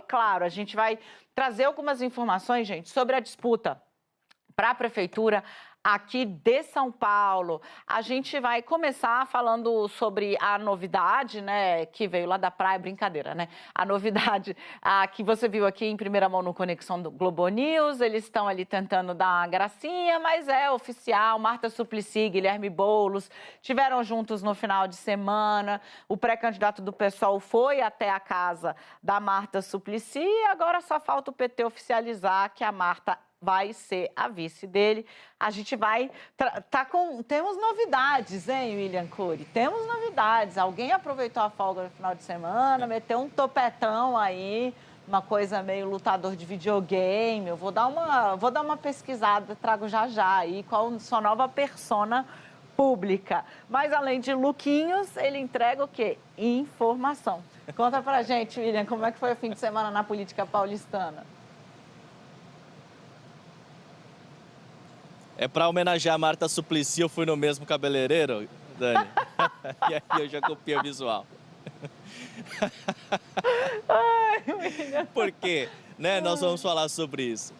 claro, a gente vai trazer algumas informações, gente, sobre a disputa para a prefeitura aqui de São Paulo. A gente vai começar falando sobre a novidade, né, que veio lá da praia, brincadeira, né? A novidade que você viu aqui em primeira mão no Conexão do Globo News, eles estão ali tentando dar uma gracinha, mas é oficial. Marta Suplicy e Guilherme Boulos estiveram juntos no final de semana. O pré-candidato do PSOL foi até a casa da Marta Suplicy e agora só falta o PT oficializar que a Marta vai ser a vice dele. A gente vai... Temos novidades, hein, William Cury? Temos novidades. Alguém aproveitou a folga no final de semana, meteu um topetão aí, uma coisa meio lutador de videogame. Eu vou dar uma pesquisada, trago já aí qual sua nova persona pública. Mas, além de lookinhos, ele entrega o quê? Informação. Conta pra gente, William, como é que foi o fim de semana na política paulistana? É para homenagear a Marta Suplicy, eu fui no mesmo cabeleireiro, Dani. E aí eu já copiei o visual. Ai, William. Por quê? Né? Nós vamos falar sobre isso.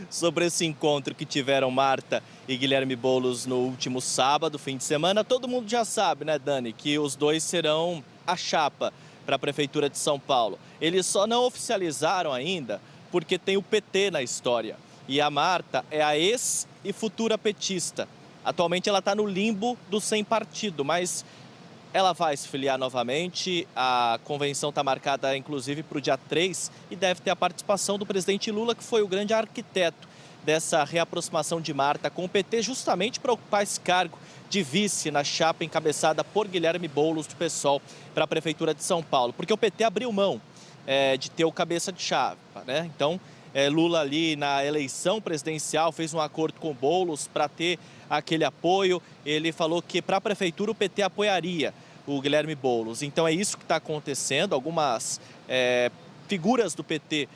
Sobre esse encontro que tiveram Marta e Guilherme Boulos no último sábado, fim de semana. Todo mundo já sabe, né, Dani, que os dois serão a chapa para a Prefeitura de São Paulo. Eles só não oficializaram ainda porque tem o PT na história. E a Marta é a ex e futura petista. Atualmente ela está no limbo do sem partido, mas ela vai se filiar novamente. A convenção está marcada, inclusive, para o dia 3 e deve ter a participação do presidente Lula, que foi o grande arquiteto dessa reaproximação de Marta com o PT, justamente para ocupar esse cargo de vice na chapa encabeçada por Guilherme Boulos, do PSOL, para a Prefeitura de São Paulo. Porque o PT abriu mão de ter o cabeça de chapa, né? Então, Lula ali na eleição presidencial fez um acordo com Boulos para ter aquele apoio. Ele falou que para a prefeitura o PT apoiaria o Guilherme Boulos. Então é isso que está acontecendo. Algumas figuras do PT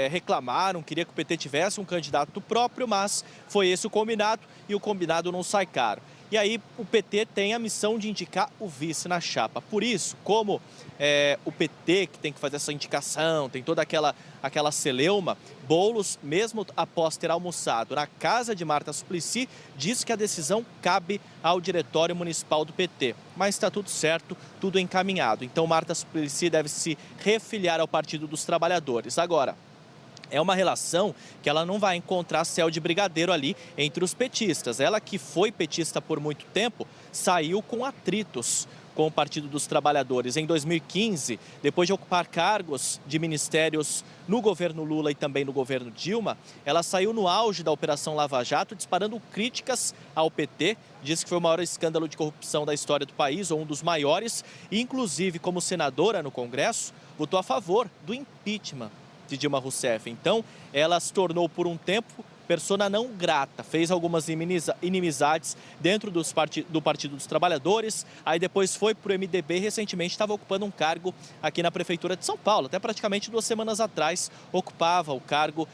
reclamaram, queria que o PT tivesse um candidato próprio, mas foi esse o combinado e o combinado não sai caro. E aí o PT tem a missão de indicar o vice na chapa. Por isso, como o PT que tem que fazer essa indicação, tem toda aquela celeuma, Boulos, mesmo após ter almoçado na casa de Marta Suplicy, disse que a decisão cabe ao Diretório Municipal do PT. Mas está tudo certo, tudo encaminhado. Então Marta Suplicy deve se refiliar ao Partido dos Trabalhadores. Agora, é uma relação que ela não vai encontrar céu de brigadeiro ali entre os petistas. Ela, que foi petista por muito tempo, saiu com atritos com o Partido dos Trabalhadores. Em 2015, depois de ocupar cargos de ministérios no governo Lula e também no governo Dilma, ela saiu no auge da Operação Lava Jato, disparando críticas ao PT, disse que foi o maior escândalo de corrupção da história do país, ou um dos maiores, e inclusive como senadora no Congresso, votou a favor do impeachment de Dilma Rousseff. Então, ela se tornou por um tempo persona não grata, fez algumas inimizades dentro do Partido dos Trabalhadores, aí depois foi para o MDB e recentemente estava ocupando um cargo aqui na Prefeitura de São Paulo. Até praticamente 2 semanas atrás ocupava o cargo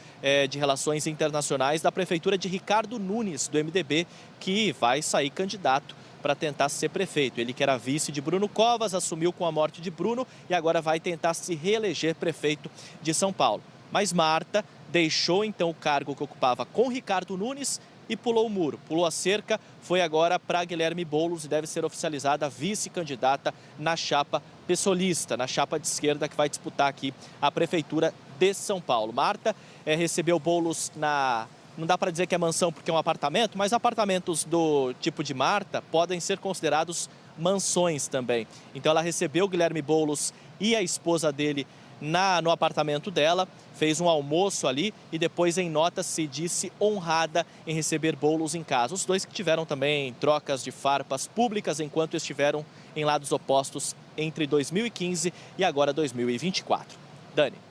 de Relações Internacionais da Prefeitura de Ricardo Nunes, do MDB, que vai sair candidato para tentar ser prefeito. Ele que era vice de Bruno Covas, assumiu com a morte de Bruno e agora vai tentar se reeleger prefeito de São Paulo. Mas Marta deixou então o cargo que ocupava com Ricardo Nunes e pulou o muro, pulou a cerca, foi agora para Guilherme Boulos e deve ser oficializada vice-candidata na chapa pessoalista, na chapa de esquerda que vai disputar aqui a Prefeitura de São Paulo. Marta recebeu Boulos não dá para dizer que é mansão porque é um apartamento, mas apartamentos do tipo de Marta podem ser considerados mansões também. Então ela recebeu o Guilherme Boulos e a esposa dele no apartamento dela, fez um almoço ali e depois em nota se disse honrada em receber Boulos em casa. Os dois que tiveram também trocas de farpas públicas enquanto estiveram em lados opostos entre 2015 e agora 2024. Dani.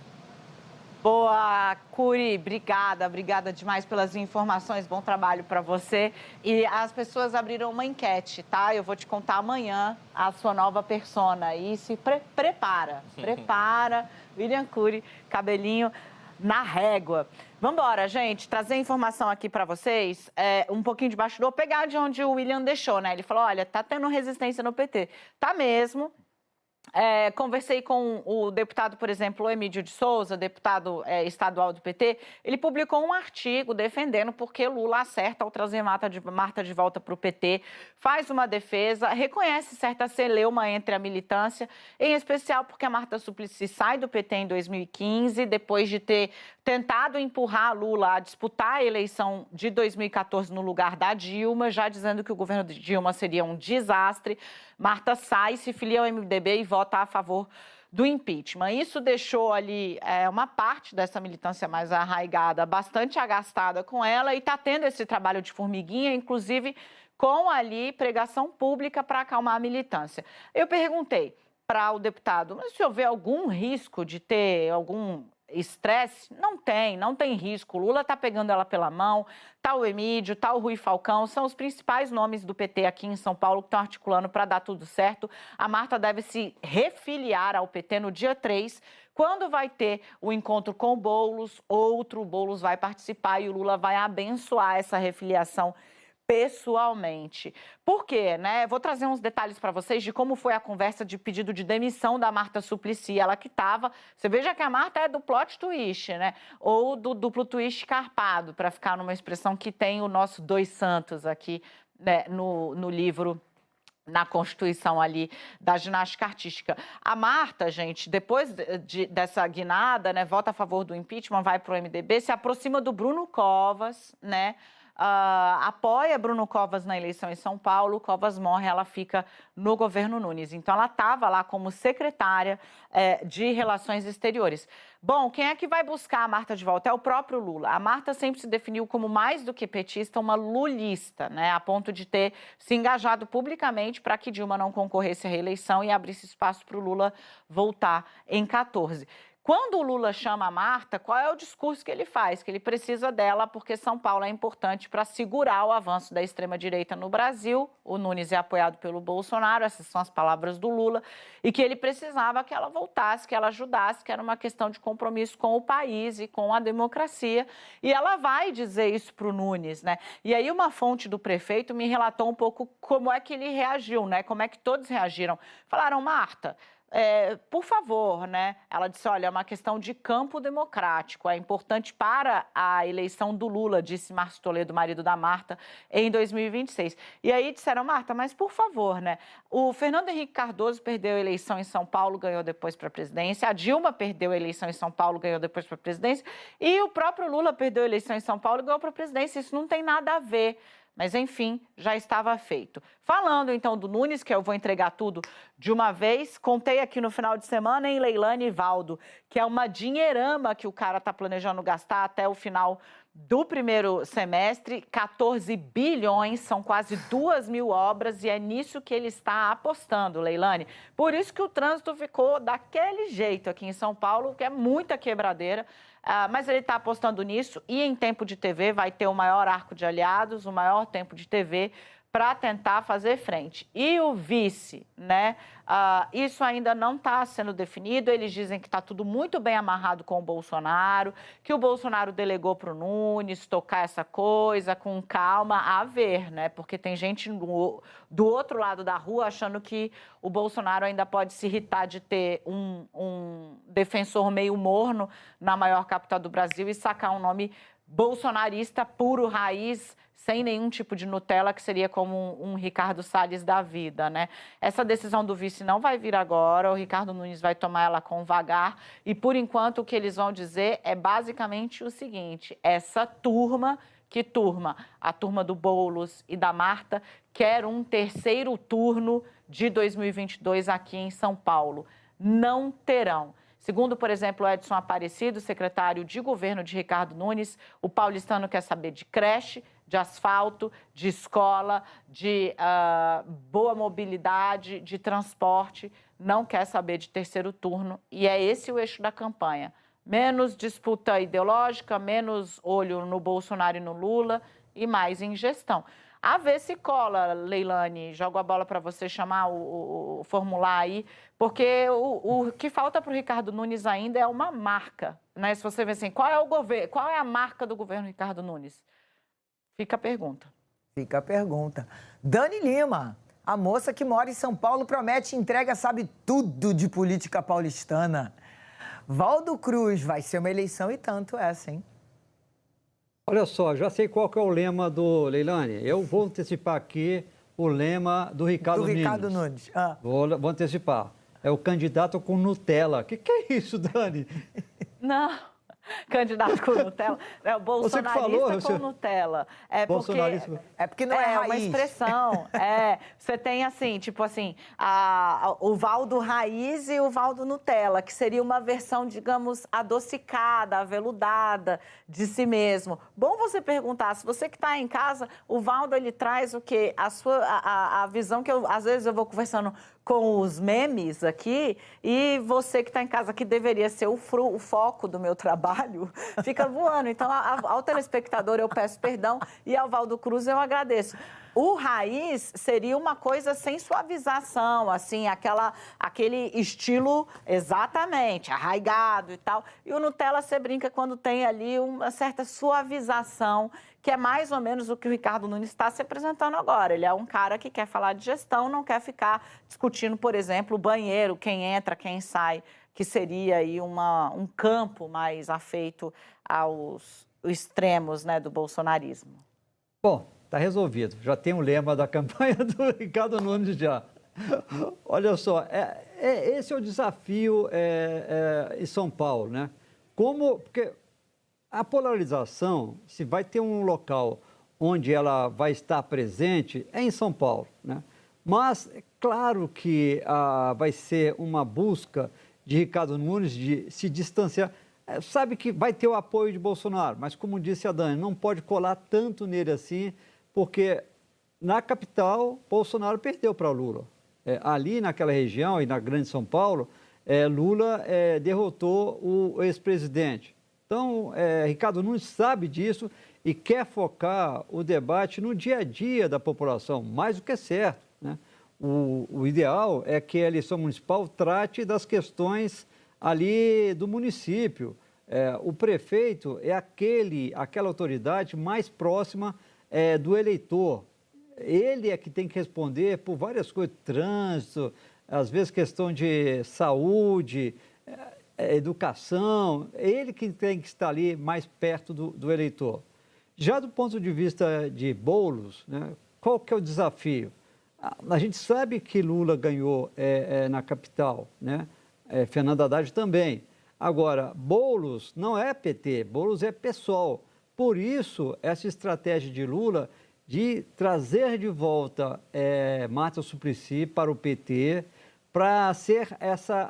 Boa, Cury, obrigada demais pelas informações, bom trabalho para você. E as pessoas abriram uma enquete, tá? Eu vou te contar amanhã a sua nova persona e se prepara, William Cury, cabelinho na régua. Vamos embora, gente, trazer informação aqui para vocês, um pouquinho de bastidor, pegar de onde o William deixou, né? Ele falou, olha, tá tendo resistência no PT. Tá mesmo. Conversei com o deputado, por exemplo, o Emílio de Souza, deputado estadual do PT. Ele publicou um artigo defendendo porque Lula acerta ao trazer Marta de volta para o PT, faz uma defesa, reconhece certa celeuma entre a militância, em especial porque a Marta Suplicy sai do PT em 2015, depois de ter tentado empurrar Lula a disputar a eleição de 2014 no lugar da Dilma, já dizendo que o governo de Dilma seria um desastre. Marta sai, se filia ao MDB e vota a favor do impeachment. Isso deixou ali uma parte dessa militância mais arraigada, bastante agastada com ela, e está tendo esse trabalho de formiguinha, inclusive com ali pregação pública para acalmar a militância. Eu perguntei para o deputado, mas se houver algum risco de ter algum estresse? Não tem risco. O Lula está pegando ela pela mão, tá o Emílio, tá o Rui Falcão, são os principais nomes do PT aqui em São Paulo que estão articulando para dar tudo certo. A Marta deve se refiliar ao PT no dia 3, quando vai ter o encontro com o Boulos, o Boulos vai participar e o Lula vai abençoar essa refiliação pessoalmente. Por quê, né? Vou trazer uns detalhes para vocês de como foi a conversa de pedido de demissão da Marta Suplicy, ela que estava... Você veja que a Marta é do plot twist, né? Ou do duplo twist carpado, para ficar numa expressão que tem o nosso Dois Santos aqui, né, no livro, na Constituição ali da ginástica artística. A Marta, gente, depois dessa guinada, né, vota a favor do impeachment, vai para o MDB, se aproxima do Bruno Covas, né? Apoia Bruno Covas na eleição em São Paulo. Covas morre, ela fica no governo Nunes. Então, ela estava lá como secretária de Relações Exteriores. Bom, quem é que vai buscar a Marta de volta? É o próprio Lula. A Marta sempre se definiu como mais do que petista, uma lulista, né? A ponto de ter se engajado publicamente para que Dilma não concorresse à reeleição e abrisse espaço para o Lula voltar em 14. Quando o Lula chama a Marta, qual é o discurso que ele faz? Que ele precisa dela porque São Paulo é importante para segurar o avanço da extrema-direita no Brasil. O Nunes é apoiado pelo Bolsonaro, essas são as palavras do Lula, e que ele precisava que ela voltasse, que ela ajudasse, que era uma questão de compromisso com o país e com a democracia. E ela vai dizer isso para o Nunes, né? E aí uma fonte do prefeito me relatou um pouco como é que ele reagiu, né? Como é que todos reagiram. Falaram, Marta... por favor, né? Ela disse, olha, é uma questão de campo democrático, é importante para a eleição do Lula, disse Márcio Toledo, marido da Marta, em 2026. E aí disseram, Marta, mas por favor, né? O Fernando Henrique Cardoso perdeu a eleição em São Paulo, ganhou depois para a presidência, a Dilma perdeu a eleição em São Paulo, ganhou depois para a presidência, e o próprio Lula perdeu a eleição em São Paulo e ganhou para a presidência. Isso não tem nada a ver. Mas, enfim, já estava feito. Falando, então, do Nunes, que eu vou entregar tudo de uma vez, contei aqui no final de semana em Leilane e Valdo, que é uma dinheirama que o cara está planejando gastar até o final do primeiro semestre, 14 bilhões, são quase 2.000 obras, e é nisso que ele está apostando, Leilane. Por isso que o trânsito ficou daquele jeito aqui em São Paulo, que é muita quebradeira. Mas ele está apostando nisso e em tempo de TV vai ter o maior arco de aliados, o maior tempo de TV para tentar fazer frente. E o vice, né? Isso ainda não está sendo definido. Eles dizem que está tudo muito bem amarrado com o Bolsonaro, que o Bolsonaro delegou para o Nunes tocar essa coisa com calma, a ver, né? Porque tem gente do outro lado da rua achando que o Bolsonaro ainda pode se irritar de ter um defensor meio morno na maior capital do Brasil e sacar um nome bolsonarista puro, raiz, sem nenhum tipo de Nutella, que seria como um Ricardo Salles da vida, né? Essa decisão do vice não vai vir agora, o Ricardo Nunes vai tomar ela com vagar, e por enquanto o que eles vão dizer é basicamente o seguinte, essa turma, a turma do Boulos e da Marta, quer um terceiro turno de 2022 aqui em São Paulo. Não terão. Segundo, por exemplo, Edson Aparecido, secretário de governo de Ricardo Nunes, o paulistano quer saber de creche, de asfalto, de escola, de boa mobilidade, de transporte, não quer saber de terceiro turno, e é esse o eixo da campanha. Menos disputa ideológica, menos olho no Bolsonaro e no Lula e mais em gestão. A ver se cola, Leilane, jogo a bola para você chamar o formular aí, porque o que falta para o Ricardo Nunes ainda é uma marca, né? Se você vê assim, qual é a marca do governo Ricardo Nunes? Fica a pergunta. Fica a pergunta. Dani Lima, A moça que mora em São Paulo promete e entrega, sabe tudo de política paulistana. Valdo Cruz, vai ser uma eleição e tanto essa, hein? Olha só, já sei qual que é o lema do Leilani. Eu vou antecipar aqui o lema do Ricardo Nunes. Do Ricardo Nunes. Ah. Vou antecipar. É o candidato com Nutella. O que é isso, Dani? Não, candidato com Nutella. É o bolsonarista falou, com Nutella. É porque, é porque não é raiz. Uma expressão. Você tem assim, tipo assim, o Valdo Raiz e o Valdo Nutella, que seria uma versão, digamos, adocicada, aveludada de si mesmo. Bom você perguntar, se você que está em casa, o Valdo, ele traz o quê? A visão que às vezes eu vou conversando com os memes aqui, e você que está em casa, que deveria ser o foco do meu trabalho, fica voando. Então, ao telespectador eu peço perdão e ao Valdo Cruz eu agradeço. O raiz seria uma coisa sem suavização, assim, aquele estilo exatamente, arraigado e tal. E o Nutella, você brinca quando tem ali uma certa suavização, que é mais ou menos o que o Ricardo Nunes está se apresentando agora. Ele é um cara que quer falar de gestão, não quer ficar discutindo, por exemplo, o banheiro, quem entra, quem sai, que seria aí um campo mais afeito aos extremos, né, do bolsonarismo. Bom, está resolvido. Já tem o lema da campanha do Ricardo Nunes já. Olha só, esse é o desafio em São Paulo, né? Porque a polarização, se vai ter um local onde ela vai estar presente, é em São Paulo, né? Mas é claro que vai ser uma busca de Ricardo Nunes de se distanciar. Sabe que vai ter o apoio de Bolsonaro, mas como disse a Dani, não pode colar tanto nele assim, porque na capital, Bolsonaro perdeu para Lula. Ali naquela região e na Grande São Paulo, Lula derrotou o ex-presidente. Então, Ricardo Nunes sabe disso e quer focar o debate no dia a dia da população, mais do que é certo, né? O ideal é que a eleição municipal trate das questões ali do município. O prefeito é aquela autoridade mais próxima do eleitor. Ele é que tem que responder por várias coisas, trânsito, às vezes questão de saúde, educação, ele que tem que estar ali mais perto do eleitor. Já do ponto de vista de bolos, né, qual que é o desafio? A gente sabe que Lula ganhou na capital, né? Fernando Haddad também. Agora, Boulos não é PT, Boulos é PSOL. Por isso, essa estratégia de Lula de trazer de volta Marta Suplicy para o PT, para ser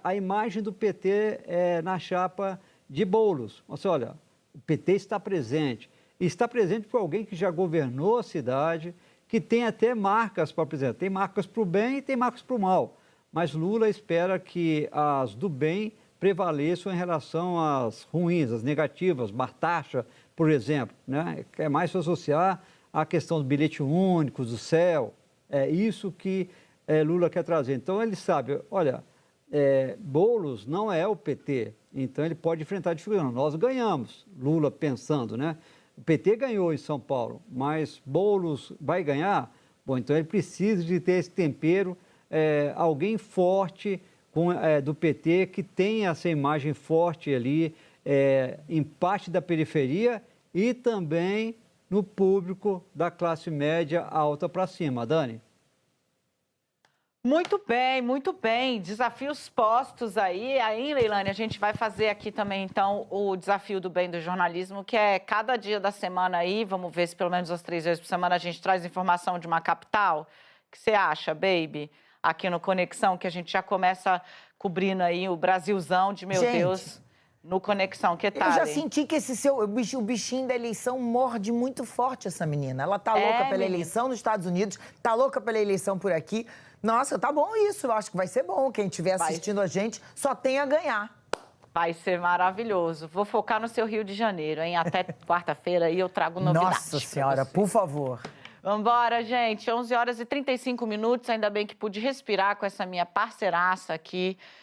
a imagem do PT na chapa de Boulos. Você olha, o PT está presente. E está presente por alguém que já governou a cidade, que tem até marcas para apresentar. Tem marcas para o bem e tem marcas para o mal. Mas Lula espera que as do bem prevaleçam em relação às ruins, às negativas, Bartaxa, por exemplo, né? Quer mais se associar à questão do bilhete único, do céu. É isso que Lula quer trazer. Então, ele sabe, olha, Boulos não é o PT, então ele pode enfrentar dificuldades. Nós ganhamos, Lula pensando, né? O PT ganhou em São Paulo, mas Boulos vai ganhar? Bom, então ele precisa de ter esse tempero, alguém forte do PT que tenha essa imagem forte ali em parte da periferia e também no público da classe média alta para cima. Dani? Muito bem, muito bem. Desafios postos aí. Aí, Leilani, a gente vai fazer aqui também, então, o desafio do bem do jornalismo, que é cada dia da semana aí, vamos ver se pelo menos as 3 vezes por semana a gente traz informação de uma capital. O que você acha, baby? Aqui no Conexão, que a gente já começa cobrindo aí o Brasilzão de, meu Deus, no Conexão. Que tal? Eu já senti que o bichinho da eleição morde muito forte essa menina. Ela tá louca pela eleição nos Estados Unidos, tá louca pela eleição por aqui. Nossa, tá bom isso, eu acho que vai ser bom. Quem estiver assistindo a gente só tem a ganhar. Vai ser maravilhoso. Vou focar no seu Rio de Janeiro, hein? Até quarta-feira aí eu trago novidades. Nossa Senhora, por favor. Vambora, gente. 11 horas e 35 minutos. Ainda bem que pude respirar com essa minha parceiraça aqui